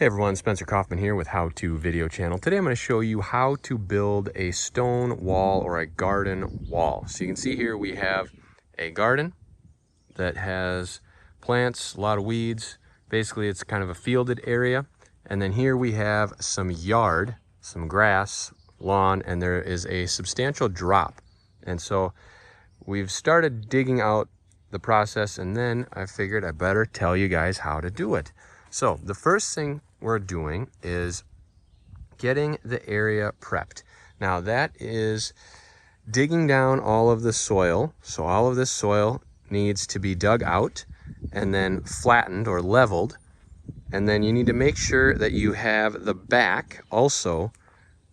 Hey everyone, Spencer Kaufman here with How To Video Channel. Today I'm going to show you how to build a stone wall or a garden wall. So you can see here we have a garden that has plants, a lot of weeds. Basically it's kind of a fielded area. And then here we have some yard, some grass, lawn, and there is a substantial drop. And so we've started digging out the process, and then I figured I better tell you guys how to do it. So the first thing we're doing is getting the area prepped. Now that is digging down all of the soil. So all of this soil needs to be dug out and then flattened or leveled. And then you need to make sure that you have the back also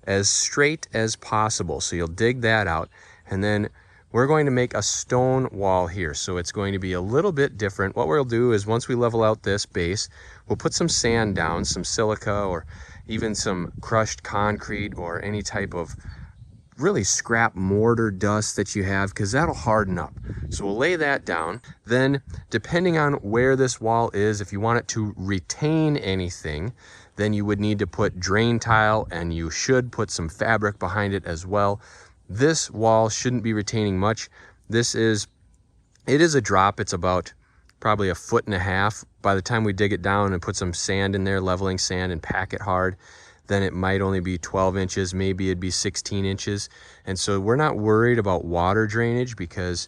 as straight as possible. So you'll dig that out, and then we're going to make a stone wall here. So it's going to be a little bit different. What we'll do is once we level out this base, we'll put some sand down, some silica, or even some crushed concrete or any type of really scrap mortar dust that you have, because that'll harden up. So we'll lay that down. Then depending on where this wall is, if you want it to retain anything, then you would need to put drain tile, and you should put some fabric behind it as well. This wall shouldn't be retaining much. It is a drop. It's about probably 1.5 feet. By the time we dig it down and put some sand in there, leveling sand, and pack it hard, then it might only be 12 inches, maybe it'd be 16 inches. And so we're not worried about water drainage, because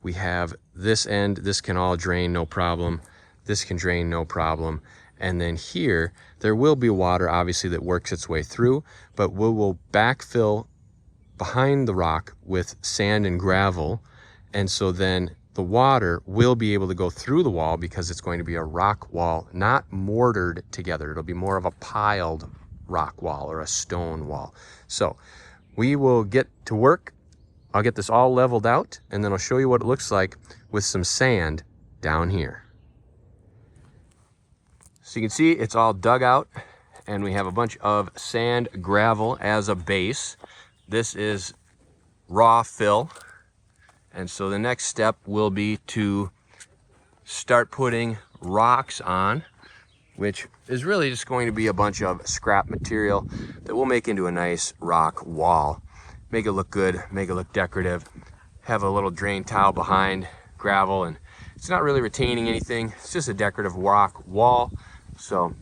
we have this end, this can all drain, no problem. This can drain, no problem. And then here, there will be water, obviously, that works its way through, but we will backfill behind the rock with sand and gravel. And so then the water will be able to go through the wall, because it's going to be a rock wall, not mortared together. It'll be more of a piled rock wall or a stone wall. So we will get to work. I'll get this all leveled out, and then I'll show you what it looks like with some sand down here. So you can see it's all dug out, and we have a bunch of sand gravel as a base. This is raw fill. And so the next step will be to start putting rocks on, which is really just going to be a bunch of scrap material that we'll make into a nice rock wall. Make it look good, make it look decorative, have a little drain tile behind, gravel, and it's not really retaining anything. It's just a decorative rock wall. So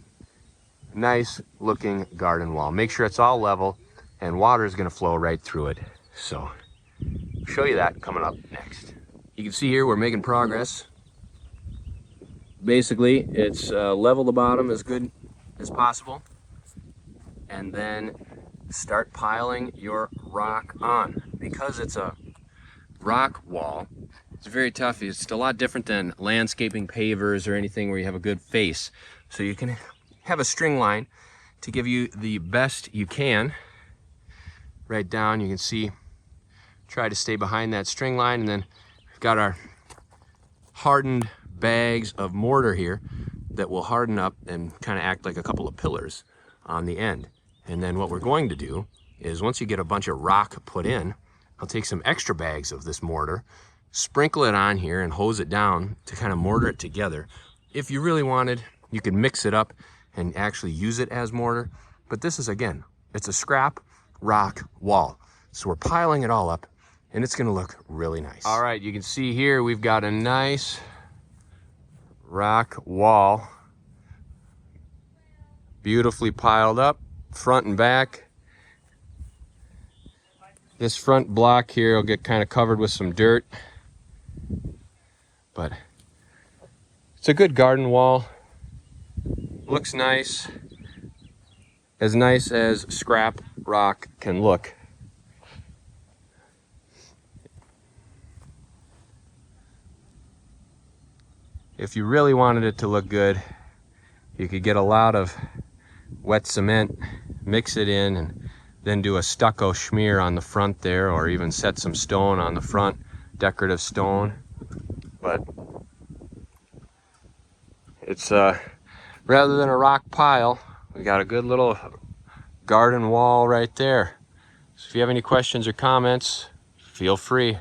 nice looking garden wall. Make sure it's all level, and water is going to flow right through it. So I'll show you that coming up next. You can see here we're making progress. Basically, it's level the bottom as good as possible, and then start piling your rock on. Because it's a rock wall, it's very tough. It's a lot different than landscaping pavers or anything where you have a good face. So you can have a string line to give you the best you can. Right down, you can see, try to stay behind that string line, and then we've got our hardened bags of mortar here that will harden up and kind of act like a couple of pillars on the end. And then what we're going to do is, once you get a bunch of rock put in, I'll take some extra bags of this mortar, sprinkle it on here, and hose it down to kind of mortar it together. If you really wanted, you could mix it up and actually use it as mortar. But this is, again, it's a scrap rock wall. So we're piling it all up, and it's gonna look really nice. All right, you can see here we've got a nice rock wall, beautifully piled up, front and back. This front block here will get kind of covered with some dirt, but it's a good garden wall. Looks nice as scrap rock can look. If you really wanted it to look good, you could get a lot of wet cement, mix it in, and then do a stucco smear on the front there, or even set some stone on the front, decorative stone. But it's rather than a rock pile, we got a good little garden wall right there. So if you have any questions or comments, feel free.